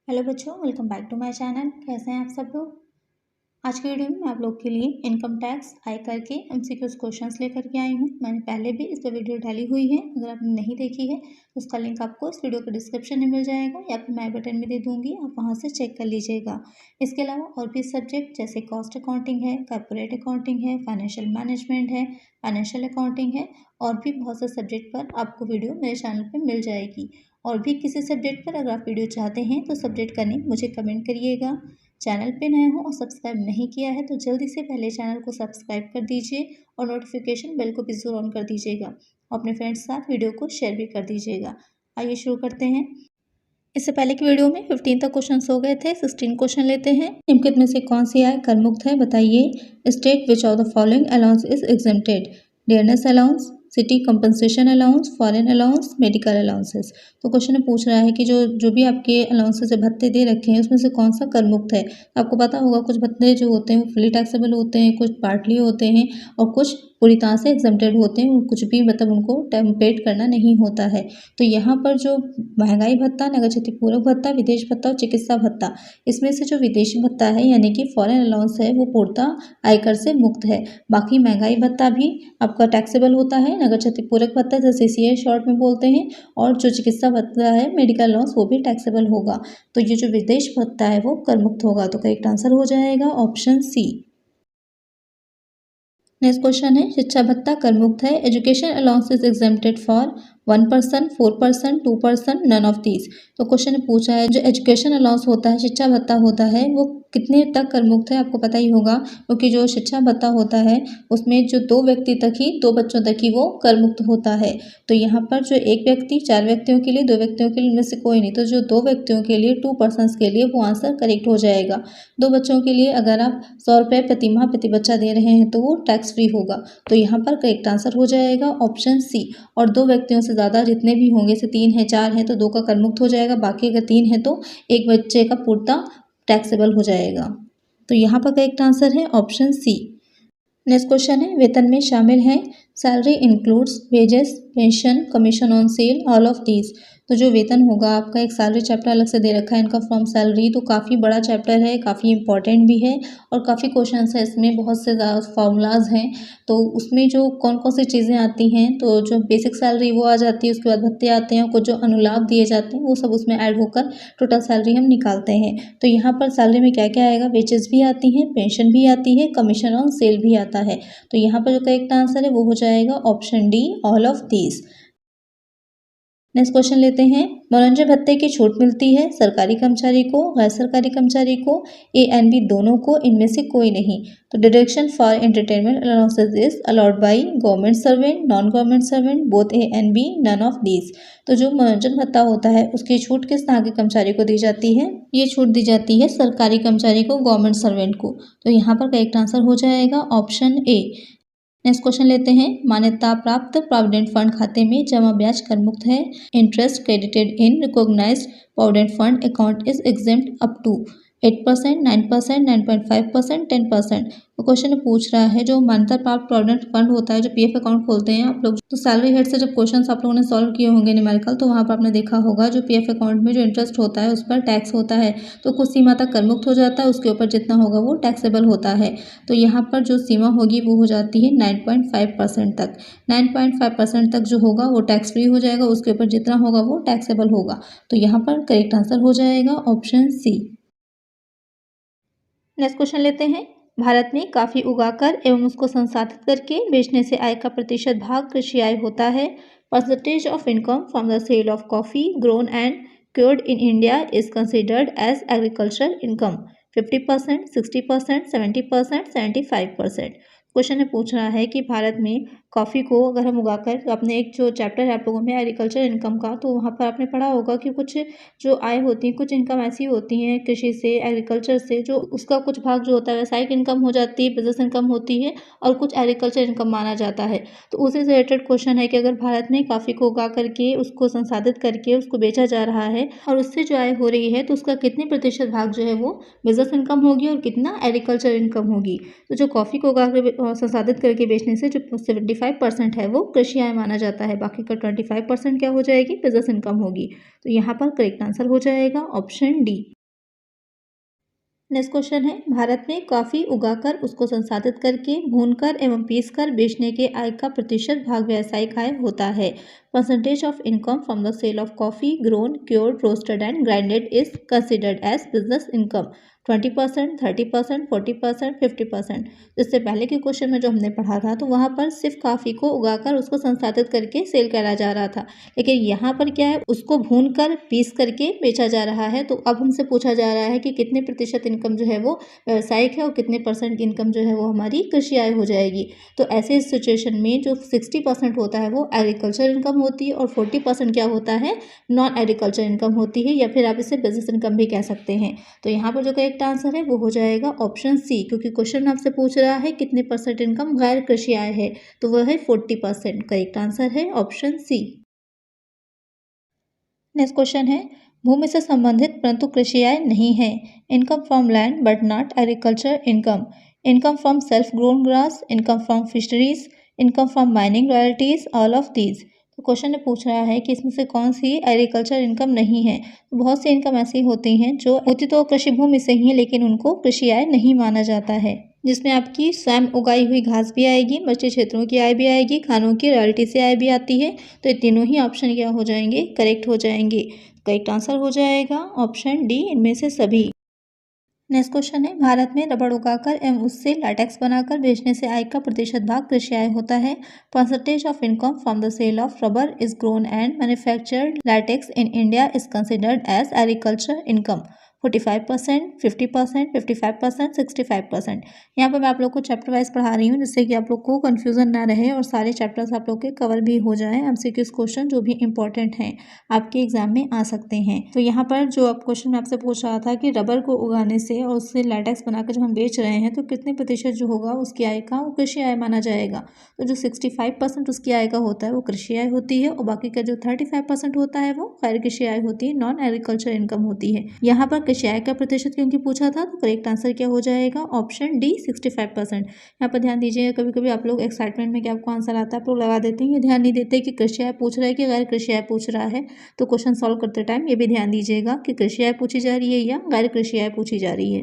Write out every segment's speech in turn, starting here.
Hello बच्चों, welcome back to my channel. कैसे हैं आप सब लोग। आज की वीडियो में मैं आप लोग के लिए इनकम टैक्स आयकर के एमसीक्यूज क्वेश्चंस लेकर के आई हूँ। मैंने पहले भी इस पर वीडियो डाली हुई है, अगर आपने नहीं देखी है तो उसका लिंक आपको इस वीडियो के डिस्क्रिप्शन में मिल जाएगा या फिर मैं बटन में दे दूँगी, आप वहाँ से चेक कर लीजिएगा। इसके अलावा और भी सब्जेक्ट जैसे कॉस्ट अकाउंटिंग है, कॉर्पोरेट अकाउंटिंग है, फाइनेंशियल मैनेजमेंट है, फाइनेंशियल अकाउंटिंग है और भी बहुत से सब्जेक्ट पर आपको वीडियो मेरे चैनल पर मिल जाएगी। और भी किसी सब्जेक्ट पर अगर आप वीडियो चाहते हैं तो सब्जेक्ट का नेम मुझे कमेंट करिएगा। चैनल पे नए हो और सब्सक्राइब नहीं किया है तो जल्दी से पहले चैनल को सब्सक्राइब कर दीजिए और नोटिफिकेशन बेल को भी ज़रूर ऑन कर दीजिएगा। अपने फ्रेंड्स के साथ वीडियो को शेयर भी कर दीजिएगा। आइए शुरू करते हैं। इससे पहले की वीडियो में 15 तक क्वेश्चन हो गए थे, 16 क्वेश्चन लेते हैं। निम्नलिखित में से कौन सी आय कर मुक्त है, बताइए। State which of the following allowance is exempted. Dearness allowance, city compensation allowance, foreign allowance, medical allowances. तो क्वेश्चन में पूछ रहा है कि जो भी आपके अलाउंसेस से भत्ते दे रखे हैं उसमें से कौन सा कर मुक्त है। आपको पता होगा कुछ भत्ते जो होते हैं वो फुली टैक्सेबल होते हैं, कुछ पार्टली होते हैं और कुछ पूरी तरह से एग्जेम्प्टेड होते हैं। कुछ भी मतलब उनको पेड करना नहीं होता है। तो यहाँ पर जो महंगाई भत्ता, नगर क्षतिपूरक भत्ता, विदेश भत्ता और चिकित्सा भत्ता, इसमें से जो विदेशी भत्ता है यानी कि फॉरेन अलाउंस है वो पूर्णतः आयकर से मुक्त है। बाकी महंगाई भत्ता भी आपका टैक्सेबल होता है, नगर क्षतिपूरक भत्ता जैसे सीसीए शॉर्ट में बोलते हैं, और जो चिकित्सा भत्ता है मेडिकल अलाउंस वो भी टैक्सेबल होगा। तो ये जो विदेश भत्ता है वो कर मुक्त होगा। तो करेक्ट आंसर हो जाएगा ऑप्शन सी। नेक्स्ट क्वेश्चन है, शिक्षा भत्ता कर मुक्त है। Education allowance is exempted for 1%, 4%, 2%, none of these. तो क्वेश्चन ने पूछा है जो एजुकेशन अलाउंस होता है, शिक्षा भत्ता होता है, वो कितने तक कर मुक्त है। आपको पता ही होगा क्योंकि जो शिक्षा भत्ता होता है उसमें जो 2 व्यक्ति तक ही, 2 बच्चों तक ही वो कर मुक्त होता है। तो यहाँ पर जो 1 व्यक्ति, 4 व्यक्तियों के लिए, 2 व्यक्तियों के लिए, इनमें से कोई नहीं। तो जो 2 व्यक्तियों के लिए, 2 पर्सन्स के लिए वो आंसर करेक्ट हो जाएगा। 2 बच्चों के लिए अगर आप 100 रुपये प्रति माह प्रति बच्चा दे रहे हैं तो वो टैक्स फ्री होगा। तो यहाँ पर करेक्ट आंसर हो जाएगा ऑप्शन सी। और 2 व्यक्तियों से ज़्यादा जितने भी होंगे, से 3 है, 4 हैं तो 2 का कर मुक्त हो जाएगा। बाकी अगर 3 है तो 1 बच्चे का पूर्णतः टैक्सेबल हो जाएगा। तो यहाँ पर करेक्ट आंसर है ऑप्शन सी। नेक्स्ट क्वेश्चन है, वेतन में शामिल है। Salary includes wages, pension, commission on sale, all of these. तो जो वेतन होगा आपका, एक सैलरी चैप्टर अलग से दे रखा है इनका फ्रॉम सैलरी। तो काफ़ी बड़ा चैप्टर है, काफ़ी इंपॉर्टेंट भी है और काफ़ी क्वेश्चन है इसमें, बहुत से फार्मूलाज हैं। तो उसमें जो कौन कौन सी चीज़ें आती हैं, तो जो बेसिक सैलरी वो आ जाती है, उसके बाद भत्ते आते हैं, कुछ जो अनुलाभ दिए जाते हैं वो सब उसमें ऐड होकर टोटल सैलरी हम निकालते हैं। तो यहाँ पर सैलरी में क्या क्या आएगा, वेजेस भी आती हैं, पेंशन भी आती है, कमीशन ऑन सेल भी आता है। तो यहाँ पर जो करेक्ट आंसर है वो हो जाएगा option D, all of these. Next question लेते हैं, मनोरंजन भत्ते की छूट मिलती है सरकारी कर्मचारी को, गैर सरकारी कर्मचारी को, ए एंड बी दोनों को, इनमें से कोई नहीं। तो deduction for entertainment allowances is allowed by government servant, non government servant, both A and B, none of these. तो जो मनोरंजन भत्ता होता है उसकी छूट किस तरह के कर्मचारी को दी जाती है, ये छूट दी जाती है सरकारी कर्मचारी को, गवर्नमेंट सर्वेंट को। तो यहाँ पर करेक्ट आंसर हो जाएगा ऑप्शन ए। नेक्स्ट क्वेश्चन लेते हैं, मान्यता प्राप्त प्रोविडेंट फंड खाते में जमा ब्याज कर मुक्त है। Interest credited in recognised provident fund account is exempt up to 8%, 9%, 9.5%, 10%। तो क्वेश्चन पूछ रहा है जो मान्यता प्राप्त प्रोविडेंट फंड होता है, जो पीएफ अकाउंट खोलते हैं आप लोग, तो सैलरी हेड से जब क्वेश्चन आप लोगों ने सॉल्व किए होंगे न्यूमेरिकल, तो वहाँ पर आपने देखा होगा जो पीएफ अकाउंट में जो इंटरेस्ट होता है उस पर टैक्स होता है। तो कुछ सीमा तक कर मुक्त हो जाता है, उसके ऊपर जितना होगा वो टैक्सेबल होता है। तो यहाँ पर जो सीमा होगी वो हो जाती है 9.5% तक। 9.5% तक जो होगा वो टैक्स फ्री हो जाएगा, उसके ऊपर जितना होगा वो टैक्सेबल होगा। तो यहाँ पर करेक्ट आंसर हो जाएगा ऑप्शन सी। नेक्स्ट क्वेश्चन लेते हैं, भारत में कॉफ़ी उगाकर एवं उसको संसाधित करके बेचने से आय का प्रतिशत भाग कृषि आय होता है। Percentage of income from the sale of coffee grown and cured in India is considered as agriculture income. 50%, 60%, 70%, 75%। Question में पूछ रहा है कि भारत में कॉफ़ी को अगर हम उगाकर, अपने एक जो चैप्टर है आप लोगों में एग्रीकल्चर इनकम का, तो वहाँ पर आपने पढ़ा होगा कि कुछ जो आय होती है, कुछ इनकम ऐसी होती हैं कृषि से, एग्रीकल्चर से, जो उसका कुछ भाग जो होता है व्यावसायिक इनकम हो जाती है, बिजनेस इनकम होती है, और कुछ एग्रीकल्चर इनकम माना जाता है। तो उसी से रिलेटेड क्वेश्चन है कि अगर भारत में कॉफ़ी को उगा करके उसको संसाधित करके उसको बेचा जा रहा है और उससे जो आय हो रही है, तो उसका कितने प्रतिशत भाग जो है वो बिजनेस इनकम होगी और कितना एग्रीकल्चर इनकम होगी। तो जो कॉफ़ी को उगा कर संसाधित करके बेचने से जो 75% है वो कृषि आय माना जाता है, बाकी का 25% क्या हो जाएगी, बिजनेस इनकम होगी। तो यहाँ पर करेक्ट आंसर हो जाएगा ऑप्शन डी। नेक्स्ट क्वेश्चन है, भारत में कॉफी उगाकर उसको संसाधित करके भूनकर एवं पीसकर बेचने के आय का प्रतिशत भाग व्यावसायिक आय होता है। Percentage of income from the sale of coffee grown cured roasted and grinded is considered as business income. 20%, 30%, 40%, 50%। इससे पहले के क्वेश्चन में जो हमने पढ़ा था तो वहाँ पर सिर्फ कॉफ़ी को उगाकर उसको संसाधित करके सेल करा जा रहा था, लेकिन यहाँ पर क्या है, उसको भून कर पीस करके बेचा जा रहा है। तो अब हमसे पूछा जा रहा है कि कितने प्रतिशत इनकम जो है वो व्यावसायिक है और कितने परसेंट इनकम जो है वो हमारी कृषि आय हो जाएगी। तो ऐसे सिचुएशन में जो 60% होता है वो एग्रीकल्चर इनकम होती है और 40% क्या होता है, नॉन एग्रीकल्चर इनकम होती है, या फिर आप इसे बिजनेस इनकम भी कह सकते हैं। तो यहाँ पर जो करेक्ट आंसर है वो हो जाएगा ऑप्शन सी, क्योंकि क्वेश्चन आपसे पूछ रहा है कितने परसेंट इनकम गैर कृषि आय है, तो वह है 40%। करेक्ट आंसर है ऑप्शन सी। नेक्स्ट क्वेश्चन है, भूमि से संबंधित परंतु कृषि आय नहीं है। Income from land but not agriculture income, income from self grown grass, income from fisheries, income from mining royalties, all of these. तो क्वेश्चन ने पूछ रहा है कि इसमें से कौन सी एग्रीकल्चर इनकम नहीं है। तो बहुत सी इनकम ऐसी होती हैं जो होती तो कृषि भूमि से ही है, लेकिन उनको कृषि आय नहीं माना जाता है, जिसमें आपकी स्वयं उगाई हुई घास भी आएगी, बचे क्षेत्रों की आय भी आएगी, खानों की रॉयल्टी से आय भी आती है। तो ये तीनों ही ऑप्शन क्या हो जाएंगे, करेक्ट हो जाएंगे। करेक्ट आंसर हो जाएगा ऑप्शन डी, इनमें से सभी। नेक्स्ट क्वेश्चन है, भारत में रबड़ उगाकर एवं उससे लैटेक्स बनाकर बेचने से आय का प्रतिशत भाग कृषि आय होता है। Percentage of income from the sale of rubber is grown and manufactured latex in India is considered as agriculture income. 45%, 50%, 55%, 65%। यहाँ पर मैं आप लोग को चैप्टर वाइज पढ़ा रही हूँ, जिससे कि आप लोग को कन्फ्यूजन ना रहे और सारे चैप्टर्स आप लोग के कवर भी हो जाएं। एमसीक्यूज क्वेश्चन जो भी इंपॉर्टेंट हैं आपके एग्जाम में आ सकते हैं। तो यहाँ पर जो आप क्वेश्चन में आपसे पूछ रहा था कि रबर को उगाने से और उससे लैटेक्स बनाकर जब हम बेच रहे हैं तो कितने प्रतिशत जो होगा उसकी आय का वो कृषि आय माना जाएगा। तो जो 65% उसकी आय का होता है वो कृषि आय होती है, और बाकी का जो 35% होता है वो गैर कृषि आय होती है, नॉन एग्रीकल्चर इनकम होती है। यहाँ पर कृषि आय का प्रतिशत क्योंकि पूछा था तो करेक्ट आंसर क्या हो जाएगा, ऑप्शन डी 65%। यहाँ पर ध्यान दीजिएगा, कभी कभी आप लोग एक्साइटमेंट में क्या आपको आंसर आता है आप लोग लगा देते हैं, ये ध्यान नहीं देते कि कृषि आय पूछ रहा है कि गैर कृषि आय पूछ रहा है। तो क्वेश्चन सॉल्व करते टाइम ये भी ध्यान दीजिएगा कि कृषि आय पूछी जा रही है या गैर कृषि आय पूछी जा रही है।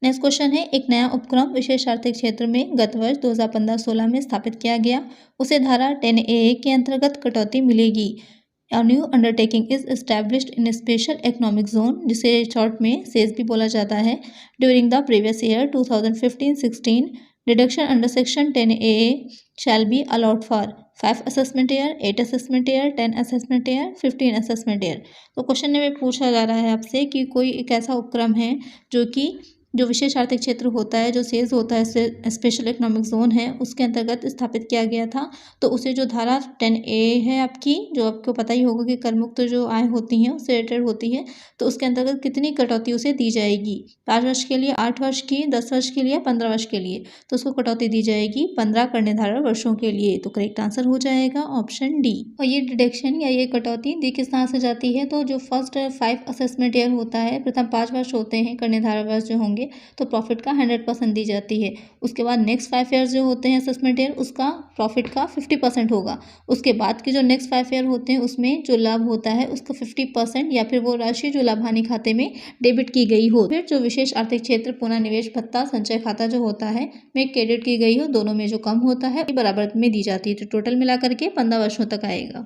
नेक्स्ट क्वेश्चन है, एक नया उपक्रम विशेष आर्थिक क्षेत्र में गत वर्ष 2015-16 में स्थापित किया गया, उसे धारा 10A के अंतर्गत कटौती मिलेगी। A new undertaking is established in a special economic zone, जिसे शॉर्ट में सेज भी बोला जाता है। During the previous year 2015-16, deduction under section 10AA shall be allowed for 5 assessment year, 8 assessment year, 10 assessment year, 15 assessment year। तो question में पूछा जा रहा है आपसे कि कोई एक ऐसा उपक्रम है जो कि जो विशेष आर्थिक क्षेत्र होता है, जो सेज होता है, स्पेशल इकोनॉमिक जोन है, उसके अंतर्गत स्थापित किया गया था। तो उसे जो धारा 10A है आपकी, जो आपको पता ही होगा कि कर मुक्त जो आय होती हैं उससे रिलेटेड होती है, तो उसके अंतर्गत कितनी कटौती उसे दी जाएगी। 5 वर्ष के लिए, 8 वर्ष की, 10 वर्ष के लिए, 15 वर्ष के लिए। तो उसको कटौती दी जाएगी 15 कर निर्धारण वर्षों के लिए। तो करेक्ट आंसर हो जाएगा ऑप्शन डी। और ये डिडक्शन या ये कटौती दी किस तरह से जाती है, तो जो फर्स्ट 5 असेसमेंट ईयर होता है, प्रथम 5 वर्ष होते हैं कर निर्धारण वर्ष जो होंगे, तो प्रॉफिट का 100% दी जाती है। उसके बाद नेक्स्ट 5 ईयर्स जो होते हैं असेसमेंट ईयर, उसका प्रॉफिट का 50% होगा। उसके बाद के जो नेक्स्ट 5 ईयर होते हैं उसमें जो लाभ होता है उसका 50% या फिर वो राशि जो लाभ हानि खाते में डेबिट की गई हो, फिर जो विशेष आर्थिक क्षेत्र पुनः निवेश भत्ता संचय खाता जो होता है में क्रेडिट की गई हो, दोनों में जो कम होता है बराबर में दी जाती है। तो टोटल मिलाकर के 15 वर्षों तक आएगा।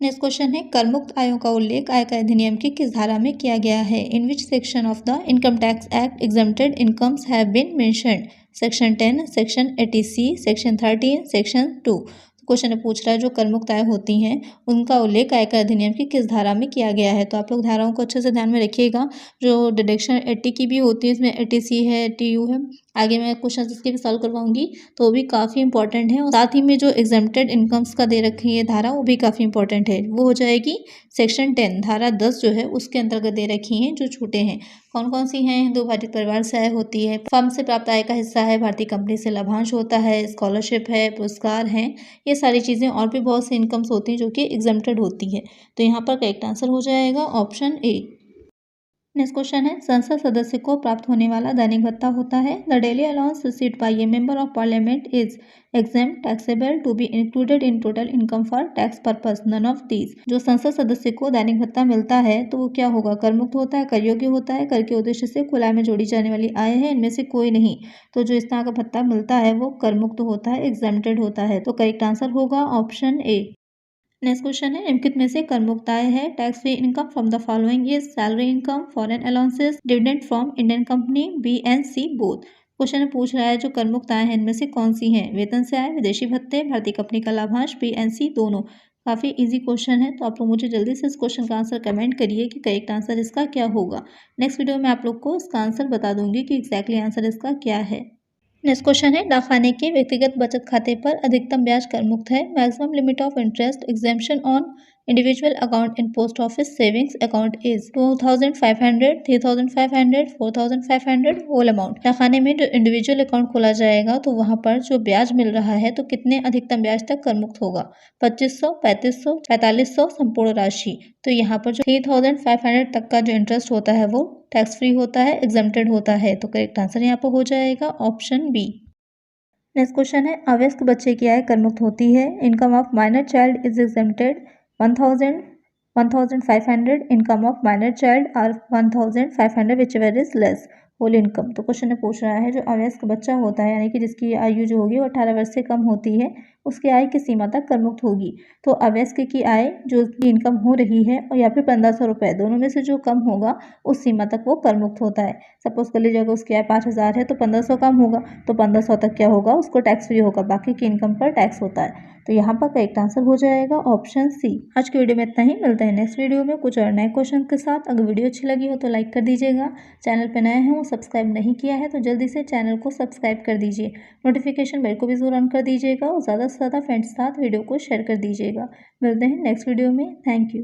नेक्स्ट क्वेश्चन है, कर मुक्त आयों का उल्लेख आयकर अधिनियम की किस धारा में किया गया है। In which section of the income tax act exempted incomes have been mentioned. Section 10, section 80C, section 13, section 2। Question पूछ रहा है जो कर मुक्त आय होती हैं उनका उल्लेख आयकर अधिनियम की किस धारा में किया गया है। तो आप लोग धाराओं को अच्छे से ध्यान में रखिएगा। जो डिडक्शन 80 की भी होती है, इसमें 80C है, 80U है। आगे मैं क्वेश्चन इसके भी सॉल्व करवाऊंगी, तो वो भी काफ़ी इंपॉर्टेंट है। और साथ ही में जो एग्जेम्प्टेड इनकम्स का दे रखी है धारा, वो भी काफ़ी इंपॉर्टेंट है। वो हो जाएगी सेक्शन 10, धारा 10 जो है उसके अंतर्गत दे रखी हैं जो छूटे हैं। कौन कौन सी हैं, हिंदू भारतीय परिवार से आय होती है, फर्म से प्राप्त आय का हिस्सा है, भारतीय कंपनी से लाभांश होता है, स्कॉलरशिप है, पुरस्कार हैं, ये सारी चीज़ें और भी बहुत सी इनकम्स होती हैं जो कि एग्जेम्प्टेड होती है। तो यहाँ पर करेक्ट आंसर हो जाएगा ऑप्शन ए। नेक्स्ट क्वेश्चन है, संसद सदस्य को प्राप्त होने वाला दैनिक भत्ता होता है। The daily allowance received by a member of parliament is exempt taxable to be included in total income for tax purpose none of these. जो संसद सदस्य को दैनिक भत्ता मिलता है तो वो क्या होगा, कर मुक्त होता है, कर योग्य होता है, कर के उद्देश्य से कुल आय में जोड़ी जाने वाली आय है, इनमें से कोई नहीं। तो जो इस तरह का भत्ता मिलता है वो कर मुक्त होता है, एग्जेम्प्टेड होता है। तो करेक्ट आंसर होगा ऑप्शन ए। नेक्स्ट क्वेश्चन है, निम्नलिखित में से कर मुक्त आय है। Tax free income from the following is salary income, foreign allowances, dividend from Indian company, B and C both. Question पूछ रहा है जो कर मुक्त आय है इनमें से कौन सी है। वेतन से आय, विदेशी भत्ते, भारतीय कंपनी का लाभांश, बी एंड सी दोनों। काफी इजी क्वेश्चन है, तो आप लोग मुझे जल्दी से इस क्वेश्चन का आंसर कमेंट करिए कि करेक्ट आंसर इसका क्या होगा। नेक्स्ट वीडियो में आप लोग को इसका आंसर बता दूंगी कि एग्जैक्टली आंसर इसका क्या है। नेक्स्ट क्वेश्चन है, डाकखाने के व्यक्तिगत बचत खाते पर अधिकतम ब्याज कर मुक्त है। Maximum limit of interest exemption on individual account in post office savings account is 2500, 3500, 4500 whole amount. डाकखाने में जो इंडिविजुअल अकाउंट खोला जाएगा तो वहां पर जो ब्याज मिल रहा है तो कितने अधिकतम ब्याज तक कर मुक्त होगा, 2500, 3500, 4500 संपूर्ण राशि। तो यहाँ पर जो 3500 तक का जो इंटरेस्ट होता है वो टैक्स फ्री होता है, एग्जेम्प्टेड होता है। तो करेक्ट आंसर यहाँ पर हो जाएगा ऑप्शन बी। नेक्स्ट क्वेश्चन है, अवयस्क बच्चे की आय कर मुक्त होती है। Income of minor child is exempted 1000, 1500। Income of minor child are 1500 whichever is less whole income. तो क्वेश्चन पूछ रहा है जो अवयस्क बच्चा होता है यानी कि जिसकी आयु जो होगी वो 18 वर्ष से कम होती है, उसकी आय किस सीमा तक कर मुक्त होगी। तो अवयस्क की आय जो इनकम हो रही है और या फिर 1500 रुपये, दोनों में से जो कम होगा उस सीमा तक वो कर मुक्त होता है। सपोज कर लीजिए अगर उसकी आय 5000 है तो 1500 कम होगा तो 1500 तक क्या होगा, उसको टैक्स फ्री होगा, बाकी की इनकम पर टैक्स होता है। तो यहाँ पर करेक्ट आंसर हो जाएगा ऑप्शन सी। आज की वीडियो में इतना ही, मिलते हैं नेक्स्ट वीडियो में कुछ और नए क्वेश्चन के साथ। अगर वीडियो अच्छी लगी हो तो लाइक कर दीजिएगा, चैनल पर नए हैं वो सब्सक्राइब नहीं किया है तो जल्दी से चैनल को सब्सक्राइब कर दीजिए, नोटिफिकेशन बेल को भी जरूर ऑन कर दीजिएगा और ज़्यादा से ज़्यादा फ्रेंड्स के साथ वीडियो को शेयर कर दीजिएगा। मिलते हैं नेक्स्ट वीडियो में, थैंक यू।